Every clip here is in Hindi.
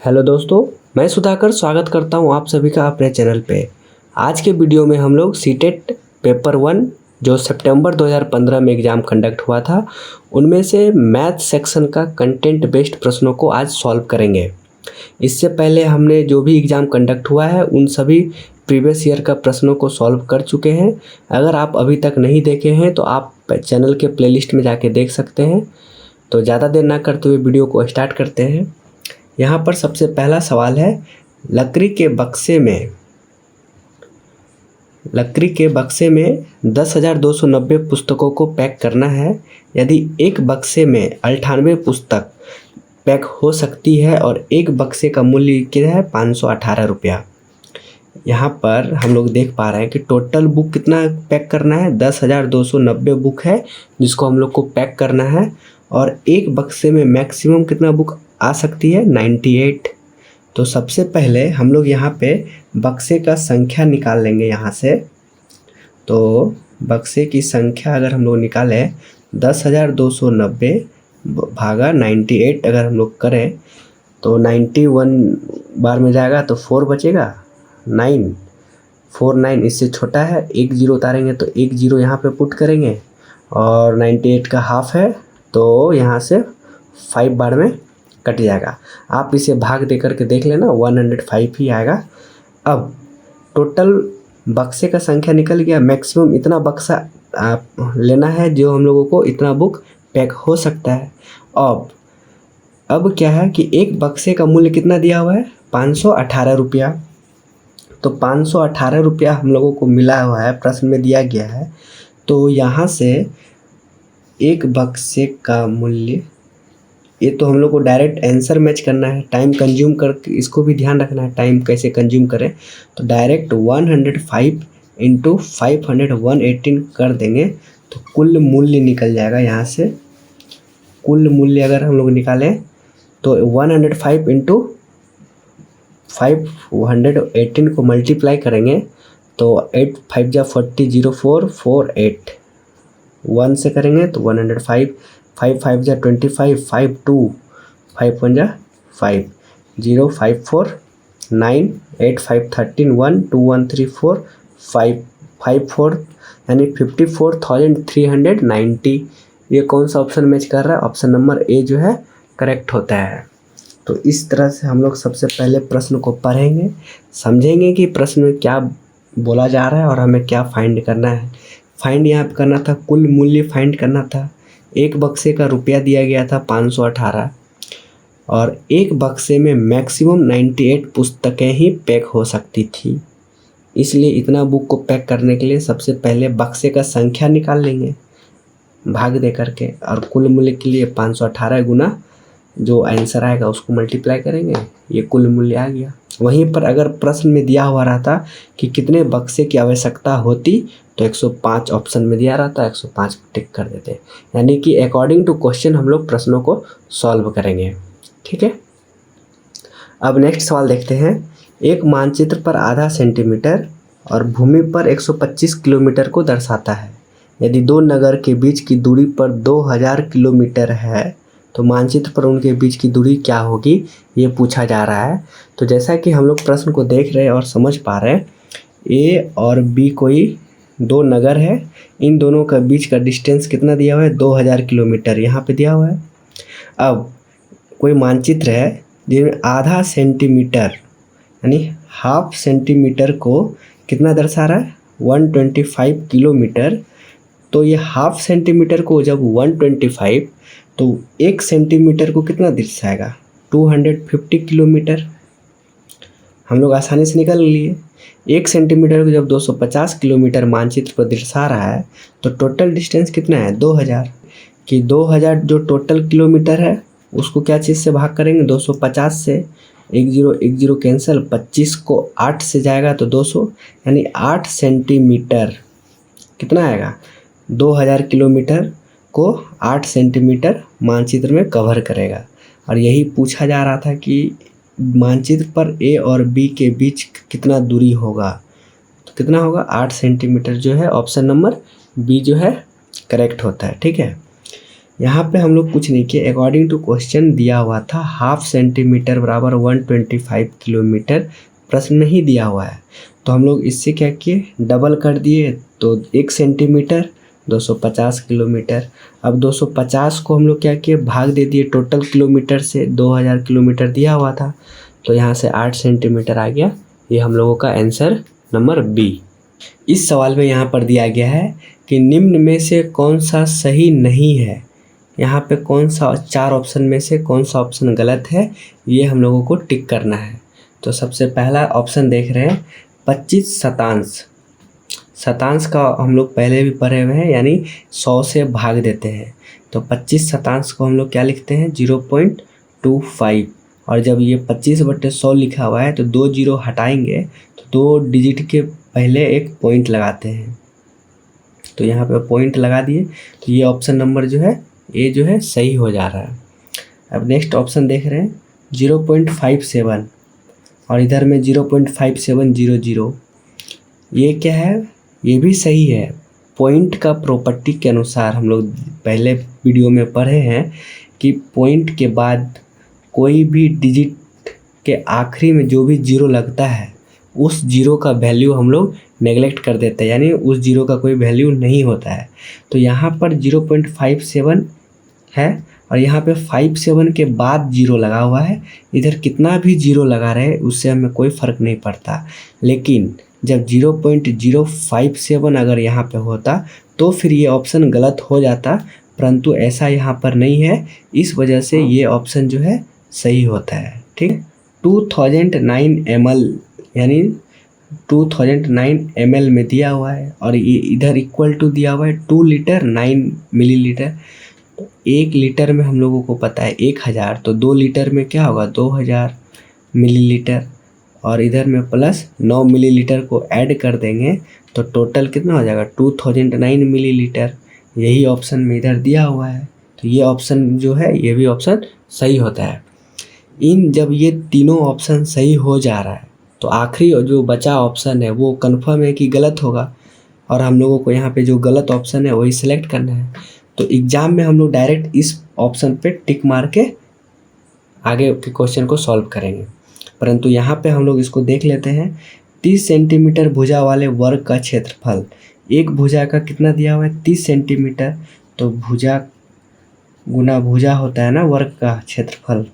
हेलो दोस्तों, मैं सुधाकर स्वागत करता हूं आप सभी का अपने चैनल पे। आज के वीडियो में हम लोग सीटेट पेपर 1 जो सितंबर 2015 में एग्ज़ाम कंडक्ट हुआ था उनमें से मैथ सेक्शन का कंटेंट बेस्ड प्रश्नों को आज सॉल्व करेंगे। इससे पहले हमने जो भी एग्ज़ाम कंडक्ट हुआ है उन सभी प्रीवियस ईयर का प्रश्नों को सॉल्व कर चुके हैं। अगर आप अभी तक नहीं देखे हैं तो आप चैनल के प्लेलिस्ट में जाके देख सकते हैं। तो ज़्यादा देर ना करते हुए वीडियो को स्टार्ट करते हैं। यहाँ पर सबसे पहला सवाल है, लकड़ी के बक्से में 10,290 पुस्तकों को पैक करना है। यदि एक बक्से में 98 पुस्तक पैक हो सकती है और एक बक्से का मूल्य क्या है 518 रुपया। यहाँ पर हम लोग देख पा रहे हैं कि टोटल बुक कितना पैक करना है, 10,290 बुक है जिसको हम लोग को पैक करना है। और एक बक्से में मैक्सिमम कितना बुक आ सकती है 98। तो सबसे पहले हम लोग यहाँ पे बक्से का संख्या निकाल लेंगे। यहाँ से तो बक्से की संख्या अगर हम लोग निकालें 10,290 भागा 98 अगर हम लोग करें तो 91 बार में जाएगा तो 4 बचेगा, 9 इससे छोटा है, एक जीरो उतारेंगे तो एक जीरो यहाँ पे पुट करेंगे और 98 का हाफ है तो यहाँ से 5 बार में कट जाएगा। आप इसे भाग दे करके देख लेना, 105 ही आएगा। अब टोटल बक्से का संख्या निकल गया, मैक्सिमम इतना बक्सा लेना है जो हम लोगों को इतना बुक पैक हो सकता है। अब क्या है कि एक बक्से का मूल्य कितना दिया हुआ है 518 रुपया। तो 518 रुपया हम लोगों को मिला हुआ है, प्रश्न में दिया गया है। तो यहाँ से एक बक्से का मूल्य, ये तो हम लोग को डायरेक्ट आंसर मैच करना है, टाइम कंज्यूम कर इसको भी ध्यान रखना है टाइम कैसे कंज्यूम करें। तो डायरेक्ट 105 इंटू 500 118 कर देंगे तो कुल मूल्य निकल जाएगा। यहाँ से कुल मूल्य अगर हम लोग निकालें तो 105 इंटू 518 को मल्टीप्लाई करेंगे तो 8 5 जा 40 04 48 1 से करेंगे तो 105 5 5 जा 25 5 2 5 1 जा 5 0 5 4 9 8 5 13 1 2 1 3 4 5 5 4 यानी 54,390। ये कौन सा ऑप्शन मैच कर रहा है? ऑप्शन नंबर ए जो है करेक्ट होता है। तो इस तरह से हम लोग सबसे पहले प्रश्न को पढ़ेंगे, समझेंगे कि प्रश्न में क्या बोला जा रहा है और हमें क्या फाइंड करना है। फाइंड यहाँ पे करना था, कुल मूल्य फाइंड करना था। एक बक्से का रुपया दिया गया था 518 और एक बक्से में मैक्सिमम 98 पुस्तकें ही पैक हो सकती थी। इसलिए इतना बुक को पैक करने के लिए सबसे पहले बक्से का संख्या निकाल लेंगे भाग दे करके और कुल मूल्य के लिए 518 गुना जो आंसर आएगा उसको मल्टीप्लाई करेंगे, ये कुल मूल्य आ गया। वहीं पर अगर प्रश्न में दिया हुआ रहता कि कितने बक्से की आवश्यकता होती तो 105 ऑप्शन में दिया रहता, 105 टिक कर देते। यानी कि अकॉर्डिंग टू क्वेश्चन हम लोग प्रश्नों को सॉल्व करेंगे। ठीक है, अब नेक्स्ट सवाल देखते हैं। एक मानचित्र पर आधा सेंटीमीटर और भूमि पर 125 किलोमीटर को दर्शाता है। यदि दो नगर के बीच की दूरी पर 2000 किलोमीटर है तो मानचित्र पर उनके बीच की दूरी क्या होगी, ये पूछा जा रहा है। तो जैसा कि हम लोग प्रश्न को देख रहे हैं और समझ पा रहे हैं, ए और बी कोई दो नगर है, इन दोनों का बीच का डिस्टेंस कितना दिया हुआ है 2000 किलोमीटर यहाँ पे दिया हुआ है। अब कोई मानचित्र है जिसमें आधा सेंटीमीटर यानी हाफ सेंटीमीटर को कितना दर्शा रहा है 125 किलोमीटर। तो ये हाफ सेंटीमीटर को जब 125 तो एक सेंटीमीटर को कितना दर्शाएगा 250 किलोमीटर। हम लोग आसानी से निकाल लिए। एक सेंटीमीटर को जब 250 किलोमीटर मानचित्र पर दर्शा रहा है तो टोटल डिस्टेंस कितना है 2000। कि 2000 जो टोटल किलोमीटर है उसको क्या चीज़ से भाग करेंगे 250 से, 1 0 कैंसिल, 25 को 8 से जाएगा तो 200 यानी 8 सेंटीमीटर कितना आएगा 2000 किलोमीटर को 8 सेंटीमीटर मानचित्र में कवर करेगा। और यही पूछा जा रहा था कि मानचित्र पर ए और बी के बीच कितना दूरी होगा, तो कितना होगा 8 सेंटीमीटर जो है ऑप्शन नंबर बी जो है करेक्ट होता है। ठीक है, यहाँ पे हम लोग कुछ नहीं किए, अकॉर्डिंग टू क्वेश्चन दिया हुआ था हाफ सेंटीमीटर बराबर 125 किलोमीटर, प्रश्न नहीं दिया हुआ है, तो हम लोग इससे क्या किए, डबल कर दिए, तो 1 सेंटीमीटर 250 किलोमीटर। अब 250 को हम लोग क्या किए, भाग दे दिए टोटल किलोमीटर से, 2000 किलोमीटर दिया हुआ था, तो यहाँ से 8 सेंटीमीटर आ गया। ये हम लोगों का आंसर नंबर बी। इस सवाल में यहाँ पर दिया गया है कि निम्न में से कौन सा सही नहीं है। यहाँ पे कौन सा 4 ऑप्शन में से कौन सा ऑप्शन गलत है, ये हम लोगों को टिक करना है। तो सबसे पहला ऑप्शन देख रहे हैं 25 शतांश। शतांश का हम लोग पहले भी पढ़े हुए हैं, यानी 100 से भाग देते हैं, तो 25 शतांश को हम लोग क्या लिखते हैं, 0.25। और जब ये 25/100 लिखा हुआ है तो 2 जीरो हटाएंगे, तो 2 डिजिट के पहले एक पॉइंट लगाते हैं, तो यहाँ पे पॉइंट लगा दिए, तो ये ऑप्शन नंबर जो है ये जो है सही हो जा रहा है। अब नेक्स्ट ऑप्शन देख रहे हैं 0.57, और इधर में 0.5700, ये क्या है, ये भी सही है। पॉइंट का प्रॉपर्टी के अनुसार हम लोग पहले वीडियो में पढ़े हैं कि पॉइंट के बाद कोई भी डिजिट के आखिरी में जो भी जीरो लगता है उस जीरो का वैल्यू हम लोग नेगलेक्ट कर देते हैं, यानी उस जीरो का कोई वैल्यू नहीं होता है। तो यहाँ पर 0.57 है, और यहाँ पे 57 के बाद जीरो लगा हुआ है, इधर कितना भी जीरो लगा रहे उससे हमें कोई फ़र्क नहीं पड़ता। लेकिन जब 0.057 अगर यहाँ पे होता तो फिर ये ऑप्शन गलत हो जाता, परंतु ऐसा यहाँ पर नहीं है, इस वजह से ये ऑप्शन जो है सही होता है। ठीक, 2009 ml, यानी 2009 ml में दिया हुआ है, और ये इधर इक्वल टू दिया हुआ है 2 लीटर 9 मिलीलीटर। तो 1 लीटर में हम लोगों को पता है 1000, तो 2 लीटर में क्या होगा 2000 मिलीलीटर, और इधर में प्लस 9 मिलीलीटर को ऐड कर देंगे तो टोटल कितना हो जाएगा 2009 मिलीलीटर। यही ऑप्शन में इधर दिया हुआ है, तो ये ऑप्शन जो है ये भी ऑप्शन सही होता है। जब ये तीनों ऑप्शन सही हो जा रहा है तो आखिरी जो बचा ऑप्शन है वो कन्फर्म है कि गलत होगा, और हम लोगों को यहाँ पे जो गलत ऑप्शन है वही सिलेक्ट करना है। तो एग्ज़ाम में हम लोग डायरेक्ट इस ऑप्शन पे टिक मार के आगे के क्वेश्चन को सॉल्व करेंगे, परंतु यहाँ पे हम लोग इसको देख लेते हैं। 30 सेंटीमीटर भुजा वाले वर्ग का क्षेत्रफल, एक भुजा का कितना दिया हुआ है 30 सेंटीमीटर, तो भुजा गुना भुजा होता है ना वर्ग का क्षेत्रफल,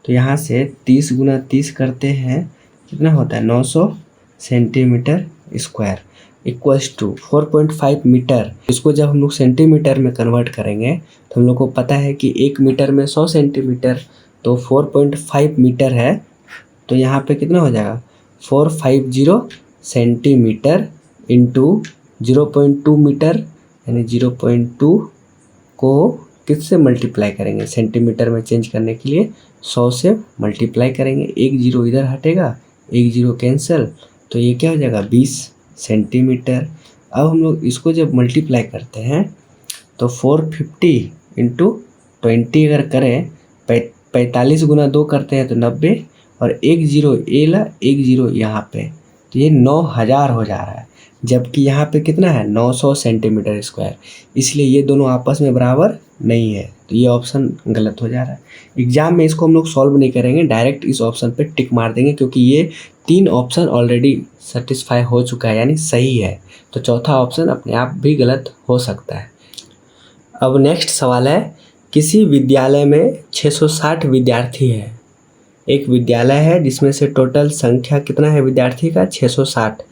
तो यहाँ से 30 गुना 30 करते हैं, कितना होता है 900 centimetre square, equals to 4.5 metre. इसको जब हम लोग सेंटीमीटर में कन्वर्ट करेंगे तो हम लोग को पता है कि 1 मीटर में 100 सेंटीमीटर, तो 4.5 मीटर है, तो यहाँ पे कितना हो जाएगा 450 सेंटीमीटर इंटू 0.2 मीटर, यानी 0.2 को किससे मल्टीप्लाई करेंगे, सेंटीमीटर में चेंज करने के लिए 100 से मल्टीप्लाई करेंगे, एक जीरो इधर हटेगा, एक जीरो कैंसिल, तो ये क्या हो जाएगा 20 सेंटीमीटर। अब हम लोग इसको जब मल्टीप्लाई करते हैं तो 450 इंटू 20 अगर करें, 45 गुना 2 करते हैं तो 90, और एक जीरो ए ला, एक जीरो यहाँ पे, तो ये 9000 हो जा रहा है, जबकि यहाँ पे कितना है 900 सेंटीमीटर स्क्वायर, इसलिए ये दोनों आपस में बराबर नहीं है, तो ये ऑप्शन गलत हो जा रहा है। एग्जाम में इसको हम लोग सॉल्व नहीं करेंगे, डायरेक्ट इस ऑप्शन पे टिक मार देंगे, क्योंकि ये 3 ऑप्शन ऑलरेडी सेटिस्फाई हो चुका है, यानी सही है, तो चौथा ऑप्शन अपने आप भी गलत हो सकता है। अब नेक्स्ट सवाल है, किसी विद्यालय में 660 विद्यार्थी है। एक विद्यालय है जिसमें से टोटल संख्या कितना है विद्यार्थी का 660।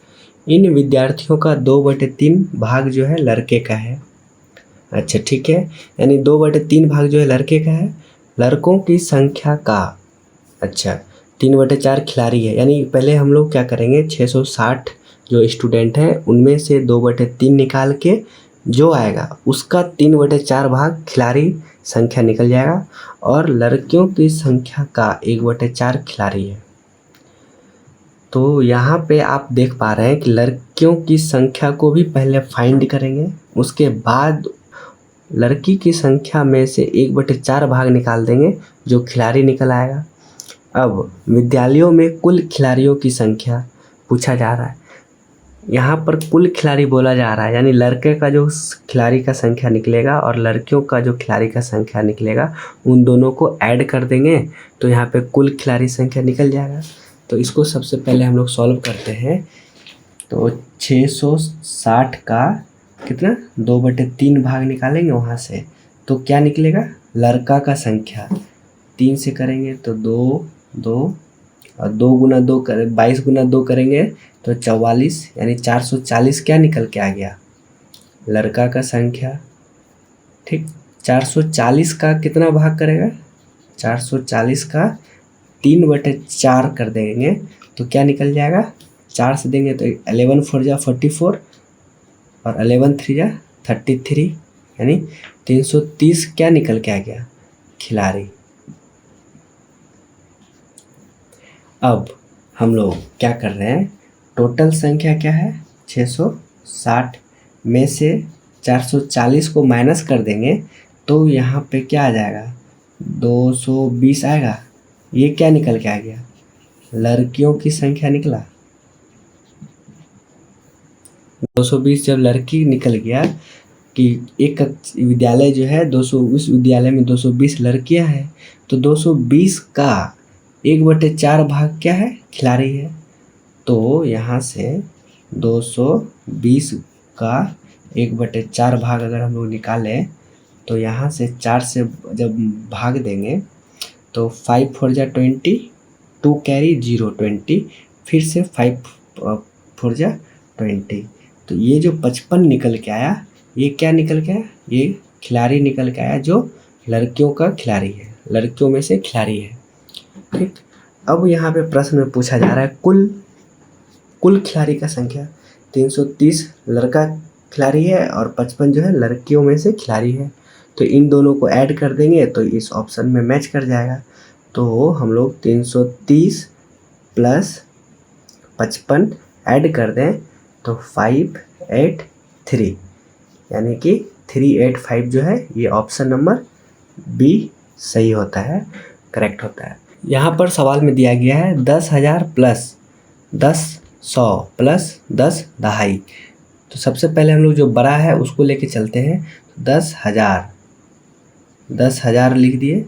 इन विद्यार्थियों का 2/3 भाग जो है लड़के का है। अच्छा ठीक है, यानी 2/3 भाग जो है लड़के का है। लड़कों की संख्या का, अच्छा 3/4 खिलाड़ी है, यानी पहले हम लोग क्या करेंगे 660 जो स्टूडेंट हैं उनमें से 2/3 निकाल के जो आएगा उसका 3/4 भाग खिलाड़ी संख्या निकल जाएगा, और लड़कियों की संख्या का 1/4 खिलाड़ी है। तो यहाँ पे आप देख पा रहे हैं कि लड़कियों की संख्या को भी पहले फाइंड करेंगे, उसके बाद लड़की की संख्या में से 1/4 भाग निकाल देंगे जो खिलाड़ी निकल आएगा। अब विद्यालयों में कुल खिलाड़ियों की संख्या पूछा जा रहा है, यहाँ पर कुल खिलाड़ी बोला जा रहा है, यानी लड़के का जो खिलाड़ी का संख्या निकलेगा और लड़कियों का जो खिलाड़ी का संख्या निकलेगा उन दोनों को ऐड कर देंगे तो यहाँ पे कुल खिलाड़ी संख्या निकल जाएगा। तो इसको सबसे पहले हम लोग सॉल्व करते हैं। तो 660 का कितना 2/3 भाग निकालेंगे वहाँ से, तो क्या निकलेगा, लड़का का संख्या 3 से करेंगे तो 2 2 और 2 गुना 2 कर 22 गुना 2 करेंगे तो 44, यानी 440 क्या निकल के आ गया, लड़का का संख्या। ठीक, 440 का कितना भाग करेगा, 440 का 3/4 कर देंगे तो क्या निकल जाएगा, 4 से देंगे तो 11 4 जा 44 और 11 3 जा 33, यानी 330 क्या निकल के आ गया, खिलाड़ी। अब हम लोग क्या कर रहे हैं, टोटल संख्या क्या है 660 में से 440 को माइनस कर देंगे तो यहाँ पे क्या आ जाएगा, 220 आएगा। ये क्या निकल के आ गया, लड़कियों की संख्या निकला। 220 जब लड़की निकल गया कि एक विद्यालय जो है 200, उस विद्यालय में 220 लड़कियां हैं, तो 220 का 1/4 भाग क्या है, खिलाड़ी है। तो यहाँ से 220 का 1/4 भाग अगर हम लोग निकालें तो यहाँ से 4 से जब भाग देंगे तो 5 4 जा 20, 2 कैरी 0 20, फिर से 5 4 जा 20, तो ये जो 55 निकल के आया, ये क्या निकल के आया, ये खिलाड़ी निकल के आया जो लड़कियों का खिलाड़ी है, लड़कियों में से खिलाड़ी है। ठीक, अब यहाँ पे प्रश्न में पूछा जा रहा है कुल खिलाड़ी का संख्या। 330 लड़का खिलाड़ी है और 55 जो है लड़कियों में से खिलाड़ी है, तो इन दोनों को ऐड कर देंगे तो इस ऑप्शन में मैच कर जाएगा। तो हम लोग 330 प्लस 55 ऐड कर दें तो 583, यानी कि 385 जो है ये ऑप्शन नंबर बी सही होता है, करेक्ट होता है। यहाँ पर सवाल में दिया गया है 10,000 प्लस 10,100 प्लस 10,250। तो सबसे पहले हम लोग जो बड़ा है उसको लेके चलते हैं। 10,000 लिख दिए,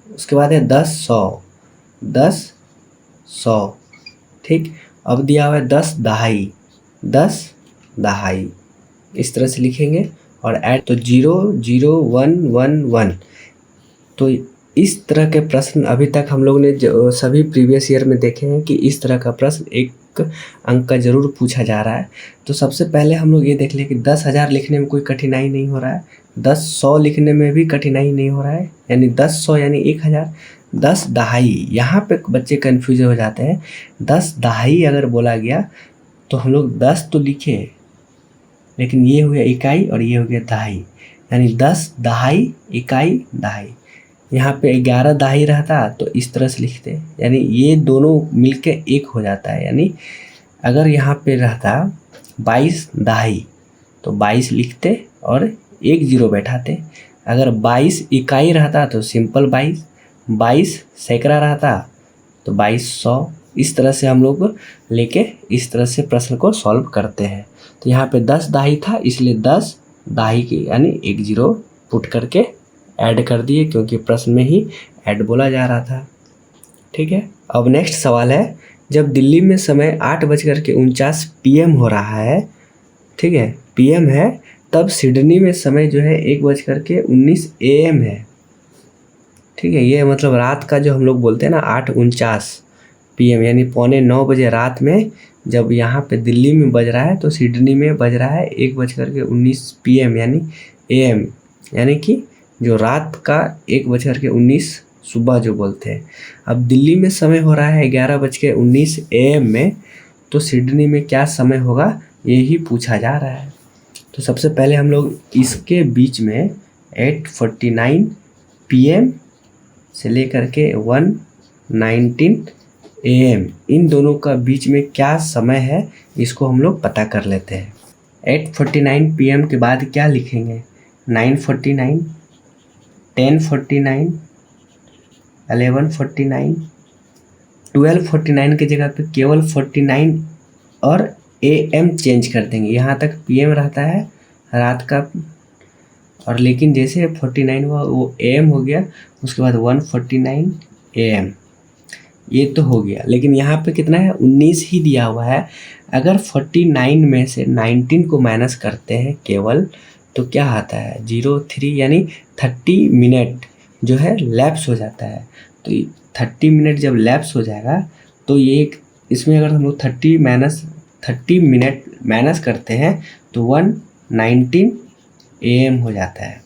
उसके बाद है 10,100। ठीक, अब दिया हुआ है 10,250, इस तरह से लिखेंगे और ऐड तो 0,0,1,1,1। तो इस तरह के प्रश्न अभी तक हम लोग ने जो सभी प्रीवियस ईयर में देखे हैं कि इस तरह का प्रश्न एक अंक का जरूर पूछा जा रहा है। तो सबसे पहले हम लोग ये देख लें कि 10,000 लिखने में कोई कठिनाई नहीं हो रहा है, 10,100 लिखने में भी कठिनाई नहीं हो रहा है, यानी 10,100 यानी 1,000। 10,250 यहाँ पे बच्चे कन्फ्यूज हो जाते हैं। 10,250 अगर बोला गया तो हम लोग 10 तो लिखे, लेकिन ये हो गया इकाई और ये हो गया दहाई, यानी 10,250 इकाई दहाई। यहाँ पे 11,250 रहता तो इस तरह से लिखते, यानी ये दोनों मिलके एक हो जाता है। यानी अगर यहाँ पे रहता 22,250 तो 22 लिखते और 1 0 बैठाते। अगर 22 इकाई रहता तो सिंपल 22, 22 सैकड़ा रहता तो 2200। इस तरह से हम लोग लेके इस तरह से प्रश्न को सॉल्व करते हैं। तो यहाँ पे 10,250 था, इसलिए 10,250 की यानी 1 0 पुट करके ऐड कर दिए, क्योंकि प्रश्न में ही ऐड बोला जा रहा था। ठीक है, अब नेक्स्ट सवाल है, जब दिल्ली में समय 8:49 PM हो रहा है, ठीक है PM है, तब सिडनी में समय जो है 1:19 AM है। ठीक है, ये मतलब रात का जो हम लोग बोलते हैं ना 8:49 PM, यानी 8:45 बजे रात में जब यहाँ पे दिल्ली में बज रहा है तो सिडनी में बज रहा है 1:19 PM यानी AM, यानी कि जो रात का 1:19 सुबह जो बोलते हैं। अब दिल्ली में समय हो रहा है 11:19 AM में, तो सिडनी में क्या समय होगा यही पूछा जा रहा है। तो सबसे पहले हम लोग इसके बीच में 8:49 PM से लेकर के 1:19 AM इन दोनों का बीच में क्या समय है इसको हम लोग पता कर लेते हैं। 8:49 PM के बाद क्या लिखेंगे, 9:49, 10:49, 11:49, 12:49 की जगह पे केवल 49 और AM चेंज कर देंगे। यहाँ तक PM रहता है रात का, और लेकिन जैसे 49 हुआ वो AM हो गया, उसके बाद 149 AM, ये तो हो गया। लेकिन यहाँ पे कितना है, 19 ही दिया हुआ है। अगर 49 में से 19 को माइनस करते हैं केवल, तो क्या आता है 03, यानी 30 मिनट जो है लैप्स हो जाता है। तो 30 मिनट जब लैप्स हो जाएगा तो ये इसमें अगर हम लोग 30 मिनट माइनस करते हैं तो 119 AM हो जाता है,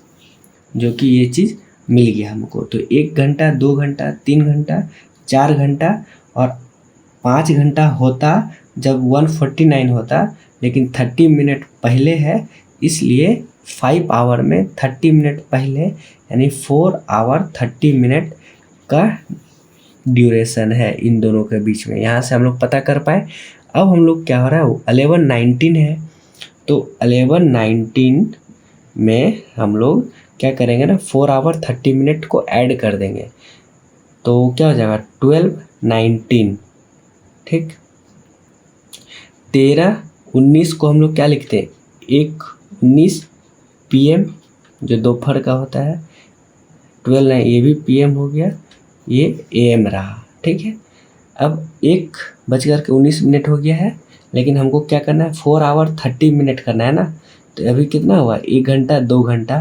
जो कि ये चीज़ मिल गया हमको। तो 1 घंटा, 2 घंटा, 3 घंटा, 4 घंटा और 5 घंटा होता जब 149 होता, लेकिन 30 मिनट पहले है, इसलिए 5 आवर में 30 मिनट पहले, यानी 4 आवर 30 मिनट का ड्यूरेशन है इन दोनों के बीच में। यहाँ से हम लोग पता कर पाए। अब हम लोग क्या हो रहा है, 11:19 है, तो 11:19 में हम लोग क्या करेंगे ना, 4 आवर 30 मिनट को ऐड कर देंगे, तो क्या हो जाएगा 12:19, ठीक। 13:19 को हम लोग क्या लिखते हैं, 1:19 PM, जो दोपहर का होता है। 12 ये भी PM हो गया, ये AM रहा, ठीक है। अब 1:19 हो गया है, लेकिन हमको क्या करना है, 4 आवर 30 मिनट करना है ना। तो अभी कितना हुआ, 1 घंटा, 2 घंटा,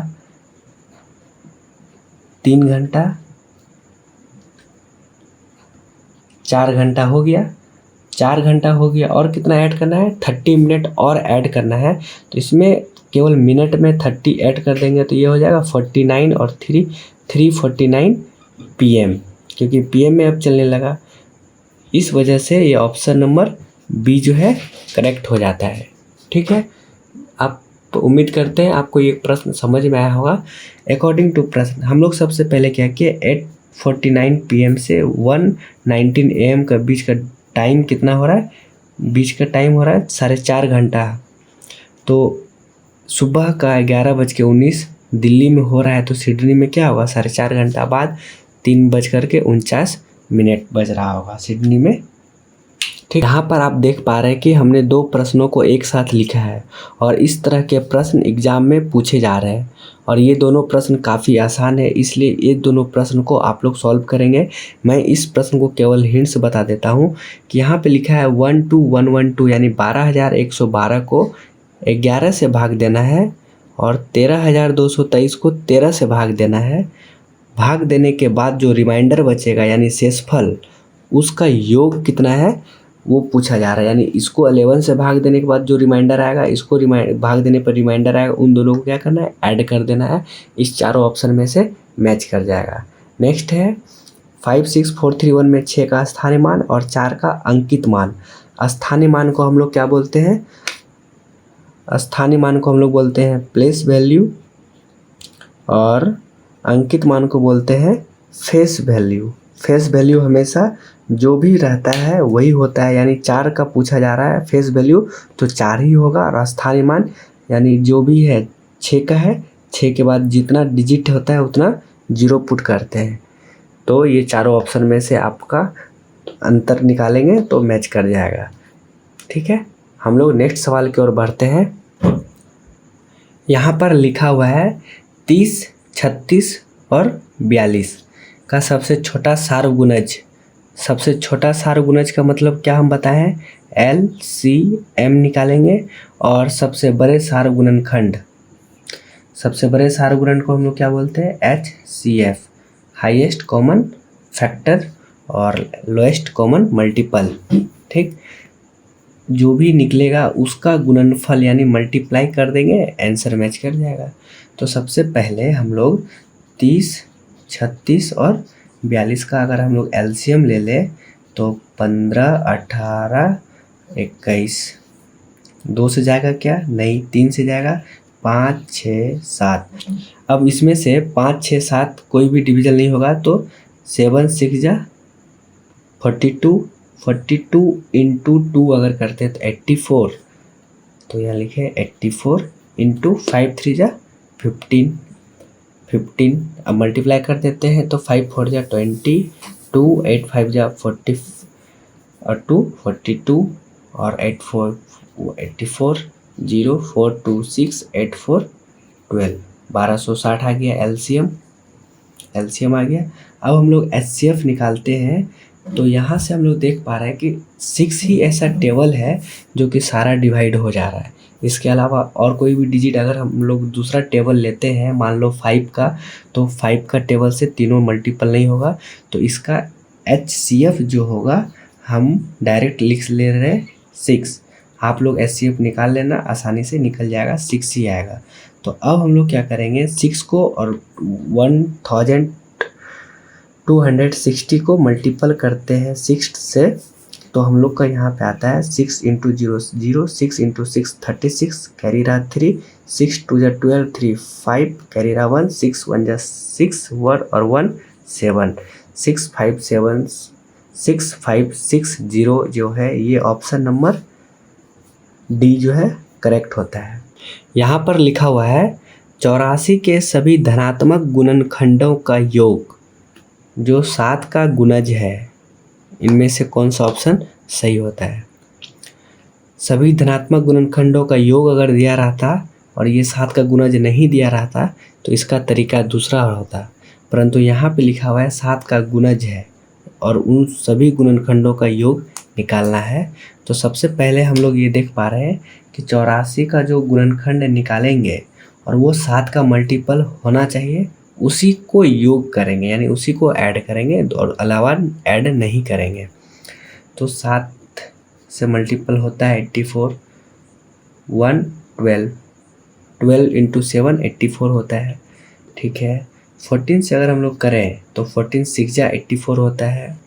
3 घंटा, 4 घंटा हो गया, 4 घंटा हो गया। और कितना ऐड करना है, 30 मिनट और ऐड करना है। तो इसमें केवल मिनट में 30 ऐड कर देंगे, तो ये हो जाएगा 49 और 3:49 PM, क्योंकि PM में अब चलने लगा। इस वजह से ये ऑप्शन नंबर बी जो है करेक्ट हो जाता है, ठीक है। आप उम्मीद करते हैं आपको ये प्रश्न समझ में आया होगा। अकॉर्डिंग टू प्रश्न हम लोग सबसे पहले क्या किए, 8:49 PM से 1:19 AM का बीच का टाइम कितना हो रहा है, बीच का टाइम हो रहा है 4.5 घंटा। तो सुबह का 11:19 दिल्ली में हो रहा है, तो सिडनी में क्या होगा, 4.5 घंटा बाद 3:49 बज रहा होगा सिडनी में, ठीक। यहाँ पर आप देख पा रहे हैं कि हमने 2 प्रश्नों को एक साथ लिखा है, और इस तरह के प्रश्न एग्जाम में पूछे जा रहे हैं, और ये दोनों प्रश्न काफ़ी आसान है, इसलिए ये दोनों प्रश्न को आप लोग सॉल्व करेंगे। मैं इस प्रश्न को केवल हिंट्स बता देता हूँ कि यहाँ पे लिखा है 12112, यानी 12,112 को 11 से भाग देना है, और 13,223 को 13 से भाग देना है। भाग देने के बाद जो रिमाइंडर बचेगा, यानी शेषफल, उसका योग कितना है वो पूछा जा रहा है। यानी इसको 11 से भाग देने के बाद जो रिमाइंडर आएगा, इसको भाग देने पर रिमाइंडर आएगा, उन दोनों को क्या करना है, ऐड कर देना है। इस चारों ऑप्शन में से मैच कर जाएगा। नेक्स्ट है 56431 में 6 का स्थानीय मान और 4 का अंकित मान। स्थानीय मान को हम लोग क्या बोलते हैं, स्थानीय मान को हम लोग बोलते हैं प्लेस वैल्यू, और अंकित मान को बोलते हैं फेस वैल्यू। फेस वैल्यू हमेशा जो भी रहता है वही होता है, यानी 4 का पूछा जा रहा है फेस वैल्यू, तो 4 ही होगा। और स्थानीय मान यानी जो भी है 6 का है, 6 के बाद जितना डिजिट होता है उतना 0 पुट करते हैं। तो ये चारों ऑप्शन में से आपका अंतर निकालेंगे तो मैच कर जाएगा, ठीक है। हम लोग नेक्स्ट सवाल की ओर बढ़ते हैं। यहाँ पर लिखा हुआ है 30, 36 और 42 का सबसे छोटा सारगुणज। सबसे छोटा सारगुणज का मतलब क्या हम बताएं, LCM निकालेंगे। और सबसे बड़े सारगुणनखंड, सबसे बड़े सारगुणन को हम लोग क्या बोलते हैं, HCF, हाईएस्ट कॉमन फैक्टर और लोएस्ट कॉमन मल्टीपल, ठीक। जो भी निकलेगा उसका गुणनफल यानी मल्टीप्लाई कर देंगे, आंसर मैच कर जाएगा। तो सबसे पहले हम लोग 30, 36 और 42 का अगर हम लोग LCM ले ले तो 15, 18, 21, 2 से जाएगा क्या, नहीं 3 से जाएगा, 5, 6, 7। अब इसमें से 5, 6, 7 कोई भी डिवीजन नहीं होगा, तो 7, 6 जा 42, 42 इंटू 2 अगर करते हैं तो 84, तो यहाँ लिखे 84 इंटू 5, 3 जा 15, 15। अब मल्टीप्लाई कर देते हैं तो 5, 4 जा 20, 2, 8, 5 जा 40 और 2, 42, और 84 0 4 2 6 8 4 12 1260 आ गया एलसीएम आ गया। अब हम लोग एचसीएफ निकालते हैं, तो यहाँ से हम लोग देख पा रहे हैं कि 6 ही ऐसा टेबल है जो कि सारा डिवाइड हो जा रहा है। इसके अलावा और कोई भी डिजिट अगर हम लोग दूसरा टेबल लेते हैं, मान लो 5 का, तो 5 का टेबल से तीनों मल्टीपल नहीं होगा, तो इसका एचसीएफ जो होगा हम डायरेक्ट लिख ले रहे हैं 6। आप लोग एचसीएफ निकाल लेना, आसानी से निकल जाएगा, 6 ही आएगा। तो अब हम लोग क्या करेंगे, 6 को और 1260 को मल्टीपल करते हैं 6 से, तो हम लोग का यहाँ पे आता है 6 इंटू 0 0, 6 इंटू 6 36, कैरी रहा 3, 6 2 जा 12, 3 5, कैरी रहा 1, 6 1 जा 6 1 और 1 7, 6560 जो है ये ऑप्शन नंबर डी जो है करेक्ट होता है। यहाँ पर लिखा हुआ है 84 के सभी धनात्मक गुणनखंडों का योग जो 7 का गुणज है, इनमें से कौन सा ऑप्शन सही होता है। सभी धनात्मक गुणनखंडों का योग अगर दिया रहता और ये 7 का गुणज नहीं दिया रहता तो इसका तरीका दूसरा होता, परंतु यहाँ पे लिखा हुआ है 7 का गुणज है और उन सभी गुणनखंडों का योग निकालना है। तो सबसे पहले हम लोग ये देख पा रहे हैं कि 84 का जो गुणनखंड निकालेंगे और वो 7 का मल्टीपल होना चाहिए, उसी को योग करेंगे, यानी उसी को ऐड करेंगे और अलावा ऐड नहीं करेंगे। तो 7 से मल्टीपल होता है 84, 1 12, 12 इंटू 7 84 होता है, ठीक है। 14 से अगर हम लोग करें तो 14 6 जा 84 होता है,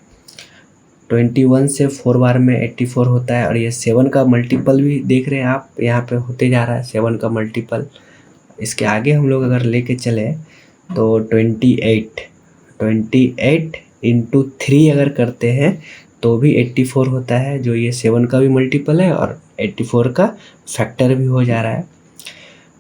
21 से 4 बार में 84 होता है, और ये 7 का मल्टीपल भी देख रहे हैं आप, यहाँ पे होते जा रहा है 7 का मल्टीपल। इसके आगे हम लोग अगर लेके चले तो 28 इंटू 3 अगर करते हैं तो भी 84 होता है, जो ये 7 का भी मल्टीपल है और 84 का फैक्टर भी हो जा रहा है।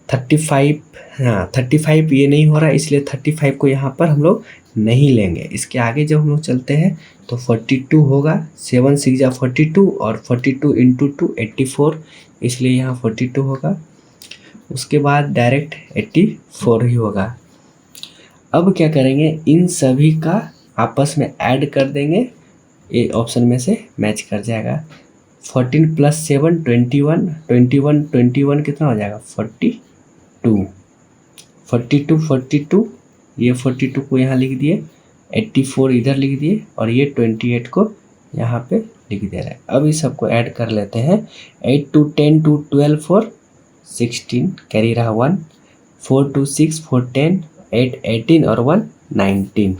35 ये नहीं हो रहा है, इसलिए 35 को यहाँ पर हम लोग नहीं लेंगे। इसके आगे जब हम लोग चलते हैं तो 42 होगा, 7 6 जा 42 और 42 इंटू 2 84, इसलिए यहाँ 42 होगा। उसके बाद डायरेक्ट 84 ही होगा। अब क्या करेंगे, इन सभी का आपस में ऐड कर देंगे, ये ऑप्शन में से मैच कर जाएगा। 14 प्लस 7 21 कितना हो जाएगा 42, ये 42 को यहाँ लिख दिए, 84 इधर लिख दिए और ये 28 को यहाँ पे लिख दे रहा है। अब इस सबको ऐड कर लेते हैं। 8 2 10 2 12 4 16, कैरी रहा 1, 4 2 6 4 10, 8 18 और 1 19,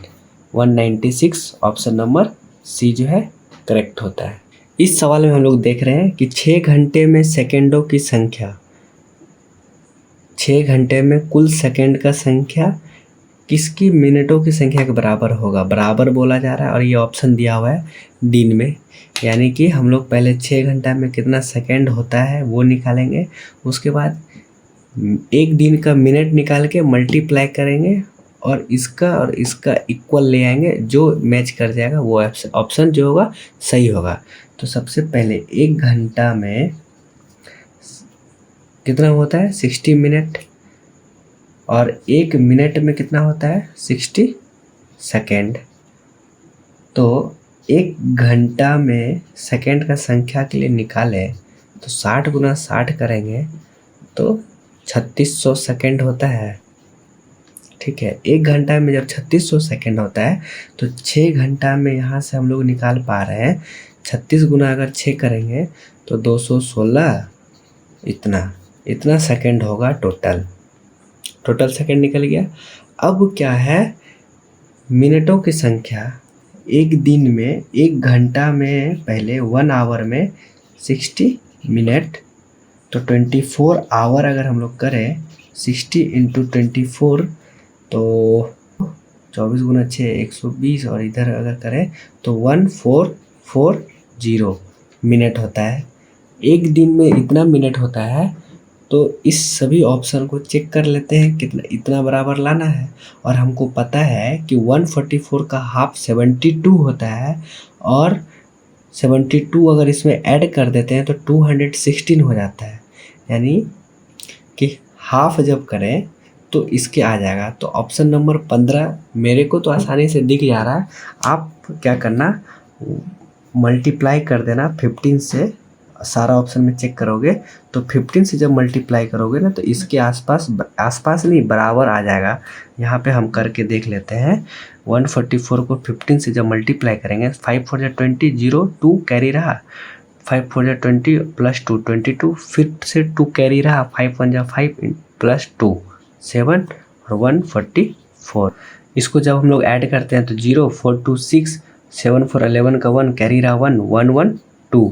196 ऑप्शन नंबर सी जो है करेक्ट होता है। इस सवाल में हम लोग देख रहे हैं कि 6 घंटे में सेकेंडों की संख्या, 6 घंटे में कुल सेकेंड का संख्या किसकी मिनटों की संख्या के बराबर होगा, बराबर बोला जा रहा है और ये ऑप्शन दिया हुआ है दिन में, यानी कि हम लोग पहले 6 घंटा में कितना सेकेंड होता है वो निकालेंगे, उसके बाद एक दिन का मिनट निकाल के मल्टीप्लाई करेंगे और इसका इक्वल ले आएंगे, जो मैच कर जाएगा वो ऑप्शन जो होगा सही होगा। तो सबसे पहले 1 घंटा में कितना होता है 60 मिनट, और 1 मिनट में कितना होता है 60 सेकेंड। तो 1 घंटा में सेकेंड का संख्या के लिए निकालें तो 60 गुना 60 करेंगे तो 3600 सेकेंड होता है, ठीक है। 1 घंटा में जब 3600 सेकेंड होता है तो 6 घंटा में यहाँ से हम लोग निकाल पा रहे हैं 36 गुना अगर 6 करेंगे तो 216, इतना सेकेंड होगा टोटल सेकेंड निकल गया। अब क्या है, मिनटों की संख्या एक दिन में, 1 घंटा में पहले 1 आवर में 60 मिनट, तो 24 आवर अगर हम लोग करें 60 इंटू 24 तो 24 गुना 6 120, और इधर अगर करें तो 1440 मिनट होता है। एक दिन में इतना मिनट होता है, तो इस सभी ऑप्शन को चेक कर लेते हैं कितना, इतना बराबर लाना है। और हमको पता है कि 144 का हाफ 72 होता है और 72 अगर इसमें ऐड कर देते हैं तो 216 हो जाता है, यानी कि हाफ जब करें तो इसके आ जाएगा। तो ऑप्शन नंबर 15 मेरे को तो आसानी से दिख जा रहा है, आप क्या करना मल्टीप्लाई कर देना 15 से, सारा ऑप्शन में चेक करोगे तो 15 से जब मल्टीप्लाई करोगे ना तो इसके आसपास नहीं बराबर आ जाएगा। यहाँ पे हम करके देख लेते हैं। 144 को 15 से जब मल्टीप्लाई करेंगे 5 4 20 0 2 कैरी रहा, 5 4 20 प्लस 2 22, फिर से 2 कैरी रहा, 5 1 5 प्लस 2 7 और 144। इसको जब हम लोग ऐड करते हैं तो 0 4 2 6 7 4 11 का 1 कैरी रहा 1 1 1 2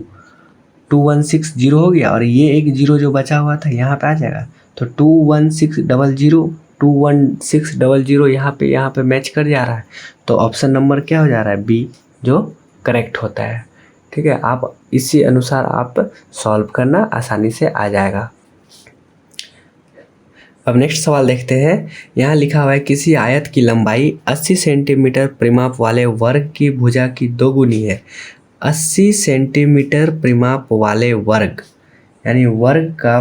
2160 हो गया, और ये एक जीरो जो बचा हुआ था यहाँ पे आ जाएगा। तो 21600 21600 यहाँ पे मैच कर जा रहा है। तो ऑप्शन नंबर क्या हो जा रहा है, बी, जो करेक्ट होता है। ठीक है, आप इसी अनुसार आप सॉल्व करना, आसानी से आ जाएगा। अब नेक्स्ट सवाल देखते हैं। यहाँ लिखा हुआ है किसी आयत की लंबाई 80 सेंटीमीटर परिमाप वाले वर्ग की भुजा की 2 गुनी है। 80 सेंटीमीटर परिमाप वाले वर्ग, यानी वर्ग का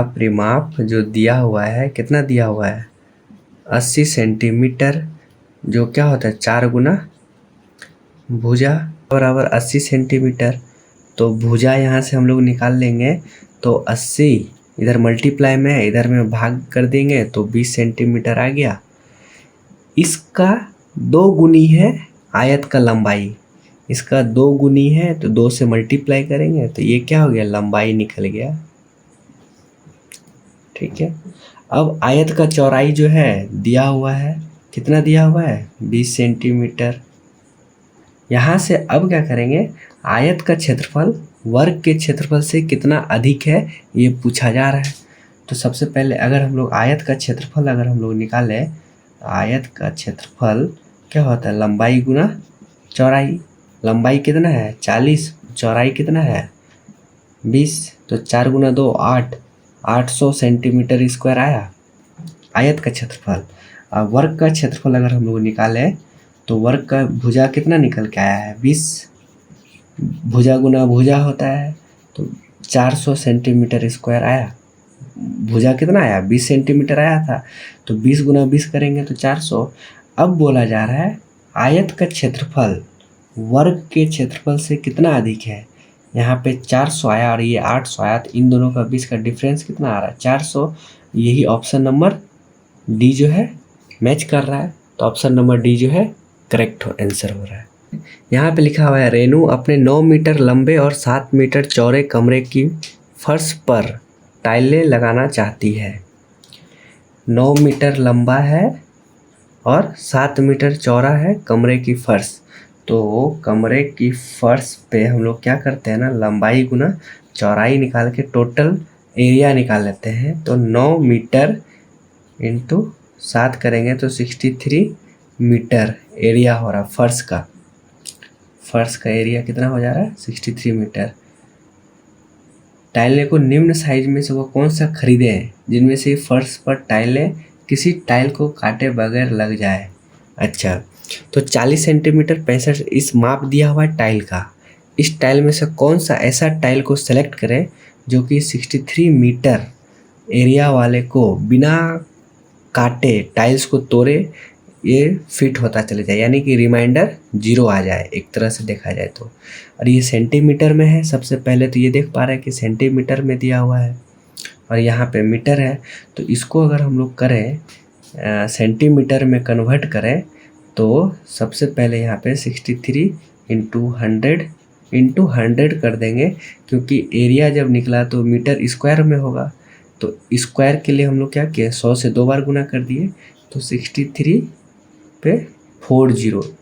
परिमाप जो दिया हुआ है, कितना दिया हुआ है 80 सेंटीमीटर, जो क्या होता है 4 गुना भुजा बराबर 80 सेंटीमीटर। तो भुजा यहाँ से हम लोग निकाल लेंगे, तो 80 इधर मल्टीप्लाई में इधर में भाग कर देंगे तो 20 सेंटीमीटर आ गया। इसका 2 गुनी है आयत का लंबाई, इसका 2 गुनी है तो 2 से मल्टीप्लाई करेंगे तो ये क्या हो गया, लंबाई निकल गया। ठीक है, अब आयत का चौड़ाई जो है दिया हुआ है, कितना दिया हुआ है 20 सेंटीमीटर। यहाँ से अब क्या करेंगे, आयत का क्षेत्रफल वर्ग के क्षेत्रफल से कितना अधिक है ये पूछा जा रहा है। तो सबसे पहले अगर हम लोग आयत का क्षेत्रफल अगर हम लोग निकालें, आयत का क्षेत्रफल क्या होता है, लंबाई गुना चौड़ाई। लंबाई कितना है 40, चौड़ाई कितना है 20, तो 4 गुना 2 8, 800 सेंटीमीटर स्क्वायर आया आयत का क्षेत्रफल। अब वर्ग का क्षेत्रफल अगर हम लोग निकालें तो वर्ग का भुजा कितना निकल के आया है 20, भुजा गुना भुजा होता है तो 400 सेंटीमीटर स्क्वायर आया। भुजा कितना आया 20 सेंटीमीटर आया था, तो 20 गुना 20 करेंगे तो 400। अब बोला जा रहा है आयत का क्षेत्रफल वर्ग के क्षेत्रफल से कितना अधिक है। यहाँ पे 400 आया और ये 800 आया, तो इन दोनों का बीच का डिफरेंस कितना आ रहा है 400। यही ऑप्शन नंबर डी जो है मैच कर रहा है। तो ऑप्शन नंबर डी जो है करेक्ट आंसर हो रहा है। यहाँ पे लिखा हुआ है रेनू अपने 9 मीटर लंबे और 7 मीटर चौड़े कमरे की फर्श पर टाइलें लगाना चाहती है। 9 मीटर लंबा है और 7 मीटर चौड़ा है कमरे की फर्श। तो कमरे की फर्श पे हम लोग क्या करते हैं ना, लंबाई गुना चौड़ाई निकाल के टोटल एरिया निकाल लेते हैं। तो 9 मीटर इंटू 7 करेंगे तो 63 मीटर एरिया हो रहा है फर्श का। फर्श का एरिया कितना हो जा रहा है 63 मीटर। टाइलें को निम्न साइज में से वो कौन सा खरीदे हैं जिनमें से फर्श पर टाइलें किसी टाइल को काटे बगैर लग जाए। अच्छा, तो 40 सेंटीमीटर 65 इस माप दिया हुआ है टाइल का। इस टाइल में से कौन सा ऐसा टाइल को सेलेक्ट करें जो कि 63 मीटर एरिया वाले को बिना काटे टाइल्स को तोड़े ये फिट होता चले जाए, यानी कि रिमाइंडर 0 आ जाए एक तरह से देखा जाए तो। और ये सेंटीमीटर में है, सबसे पहले तो ये देख पा रहे हैं कि सेंटीमीटर में दिया हुआ है और यहाँ पे मीटर है। तो इसको अगर हम लोग करें सेंटीमीटर में कन्वर्ट करें तो सबसे पहले यहाँ पे 63 इंटू 100 कर देंगे, क्योंकि एरिया जब निकला तो मीटर स्क्वायर में होगा। तो स्क्वायर के लिए हम लोग क्या किए 100 से 2 बार गुना कर दिए, तो 63 पे 40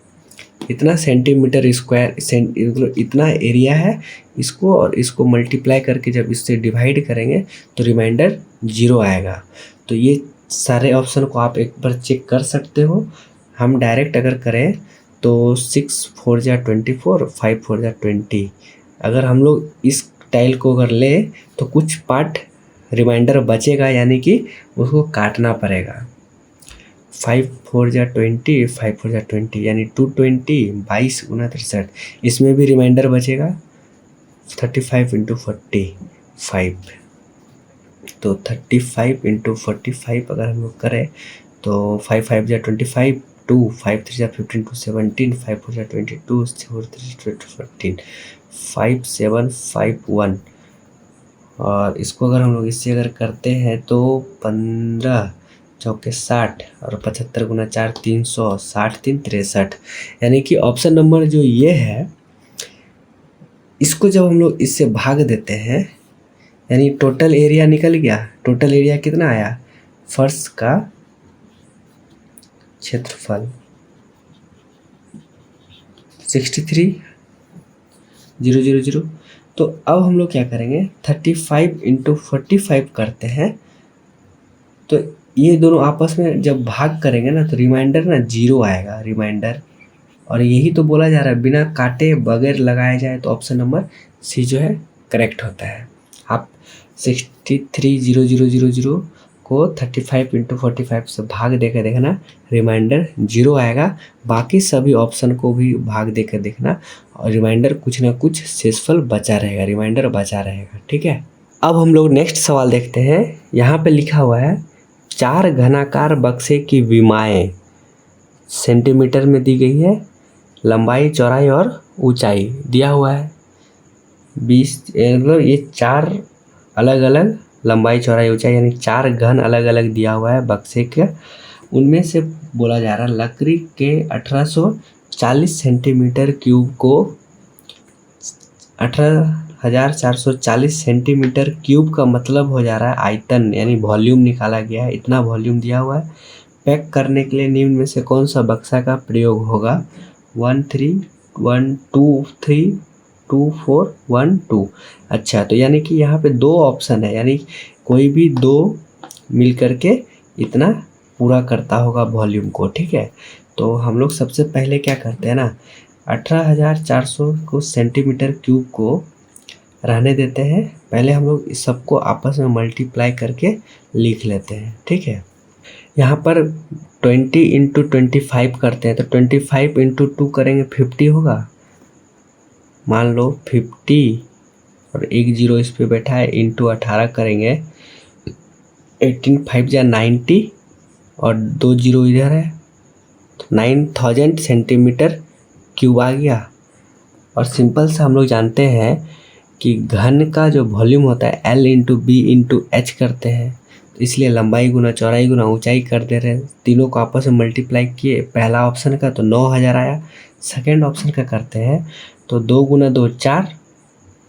इतना सेंटीमीटर स्क्वायर मतलब इतना एरिया है। इसको और इसको मल्टीप्लाई करके जब इससे डिवाइड करेंगे तो रिमाइंडर 0 आएगा। तो ये सारे ऑप्शन को आप एक बार चेक कर सकते हो। हम डायरेक्ट अगर करें तो 6 4 जा 24, 5 4 जा 20। अगर हम लोग इस टाइल को अगर ले तो कुछ पार्ट रिमाइंडर बचेगा, यानी कि उसको काटना पड़ेगा। 5 4 जा 20, 5 4 जा 20 यानी 220, 22 गुना 63। इसमें भी रिमाइंडर बचेगा 35 इंटू 45। तो 35 इंटू 45 अगर हम लोग करें तो 5 5 जा 25, 2 5 3 जा 15, 2 17, 5 4 जा 22, 4 3 14, 5 7 5 1। और इसको अगर हम लोग इससे अगर करते हैं तो 15 चौके 60 और 75 गुना 4 300, 60 3 63। यानी कि ऑप्शन नंबर जो ये है, इसको जब हम लोग इससे भाग देते हैं यानी टोटल एरिया निकल गया। टोटल एरिया कितना आया, फर्श का क्षेत्रफल 63,000। तो अब हम लोग क्या करेंगे, 35 इंटू 45 करते हैं। तो ये दोनों आपस में जब भाग करेंगे ना तो रिमाइंडर ना 0 आएगा, रिमाइंडर। और यही तो बोला जा रहा है, बिना काटे बगैर लगाया जाए तो ऑप्शन नंबर सी जो है करेक्ट होता है। आप 63,000 को 35 इंटू 45 से भाग देकर देखना, रिमाइंडर 0 आएगा। बाकी सभी ऑप्शन को भी भाग देकर देखना और रिमाइंडर कुछ ना कुछ शेषफल बचा रहेगा, रिमाइंडर बचा रहेगा। ठीक है, अब हम लोग नेक्स्ट सवाल देखते हैं। यहाँ पे लिखा हुआ है 4 घनाकार बक्से की विमाएँ सेंटीमीटर में दी गई है, लंबाई चौड़ाई और ऊंचाई दिया हुआ है 20। मतलब ये 4 अलग अलग लंबाई चौड़ाई ऊंचाई यानी 4 घन अलग अलग दिया हुआ है बक्से के। उनमें से बोला जा रहा है लकड़ी के 1840 सेंटीमीटर क्यूब को 18,440 सेंटीमीटर क्यूब का मतलब हो जा रहा है आयतन यानी वॉल्यूम निकाला गया है, इतना वॉल्यूम दिया हुआ है। पैक करने के लिए निम्न में से कौन सा बक्सा का प्रयोग होगा, 1 3 1 2 3 2 4 1 2। अच्छा, तो यानी कि यहाँ पे 2 ऑप्शन है, यानी कोई भी 2 मिल करके इतना पूरा करता होगा वॉल्यूम को। ठीक है, तो हम लोग सबसे पहले क्या करते हैं ना, 18,400 को सेंटीमीटर क्यूब को रहने देते हैं। पहले हम लोग इस सबको आपस में मल्टीप्लाई करके लिख लेते हैं। ठीक है, यहाँ पर 20 इंटू 25 करते हैं तो 25 इंटू 2 करेंगे 50 होगा। मान लो 50 और एक 0 इस पे बैठा है, इंटू 18 करेंगे 18 5 जा 90 और 2 0 इधर है तो 9000 सेंटीमीटर क्यूब आ गया। और सिंपल से हम लोग जानते हैं कि घन का जो वॉल्यूम होता है L into B into H करते हैं, तो इसलिए लंबाई गुना चौड़ाई गुना ऊंचाई कर दे रहे हैं। तीनों को आपस में मल्टीप्लाई किए, पहला ऑप्शन का तो 9000 आया। सेकेंड ऑप्शन का करते हैं तो 2 गुना 2 4,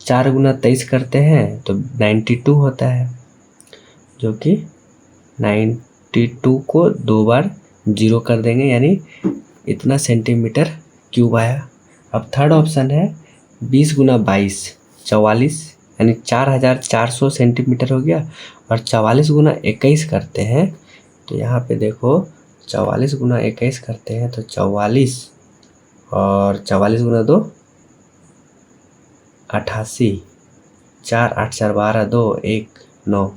4 गुना 23 करते हैं तो 92 होता है, जो कि 92 को 2 बार 0 कर देंगे यानी इतना सेंटीमीटर क्यूब आया। अब थर्ड ऑप्शन है 20 गुना 22 44 यानी 4,400 सेंटीमीटर हो गया। और 44 गुना 21 करते हैं तो यहाँ पे देखो 44 गुना 21 करते हैं तो 44 और 44 गुना 2 88, 4 8 4 12 2 1 9,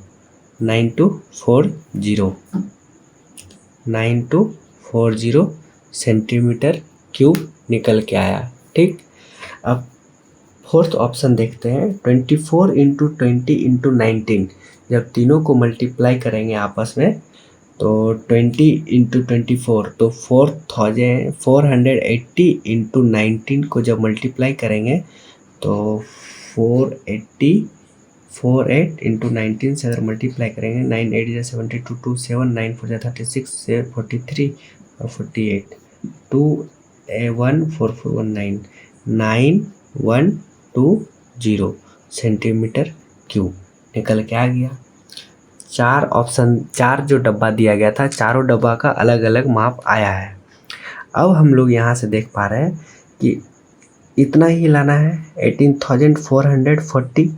9240 सेंटीमीटर क्यूब निकल के आया। ठीक, अब फोर्थ ऑप्शन देखते हैं 24 इंटू 20 इंटू 19। जब तीनों को मल्टीप्लाई करेंगे आपस में तो 20 इंटू 24 तो 480 इंटू 19 को जब मल्टीप्लाई करेंगे तो 48 इंटू 19 से अगर मल्टीप्लाई करेंगे 9 8 जा 72 2 7 9 4 जा 36 से 43 और 48 2 1 4 4 1 9 9120 सेंटीमीटर क्यूब निकल के आ गया। 4 जो डब्बा दिया गया था, चारों डब्बा का अलग अलग माप आया है। अब हम लोग यहाँ से देख पा रहे हैं कि इतना ही लाना है 18,440।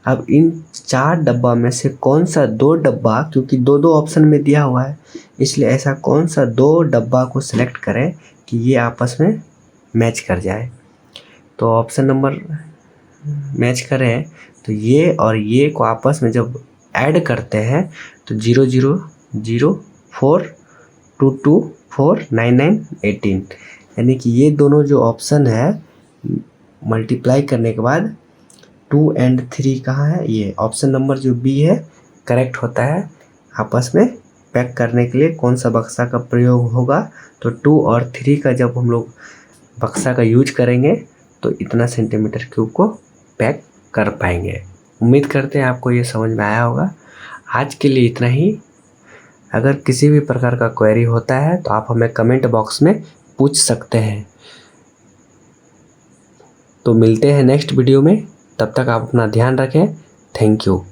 अब इन 4 डब्बा में से कौन सा 2 डब्बा, क्योंकि 2 ऑप्शन में दिया हुआ है इसलिए ऐसा कौन सा 2 डब्बा को सिलेक्ट करें कि ये आपस में मैच कर जाए। तो ऑप्शन नंबर मैच करें तो ये और ये को आपस में जब ऐड करते हैं तो 0 0 0 4 2249918, यानी कि ये दोनों जो ऑप्शन है मल्टीप्लाई करने के बाद 2 और 3 कहाँ है, ये ऑप्शन नंबर जो बी है करेक्ट होता है। आपस में पैक करने के लिए कौन सा बक्सा का प्रयोग होगा, तो 2 और 3 का जब हम लोग बक्सा का यूज करेंगे तो इतना सेंटीमीटर क्यूब को पैक कर पाएंगे। उम्मीद करते हैं आपको ये समझ में आया होगा। आज के लिए इतना ही। अगर किसी भी प्रकार का क्वेरी होता है तो आप हमें कमेंट बॉक्स में पूछ सकते हैं। तो मिलते हैं नेक्स्ट वीडियो में, तब तक आप अपना ध्यान रखें। Thank you.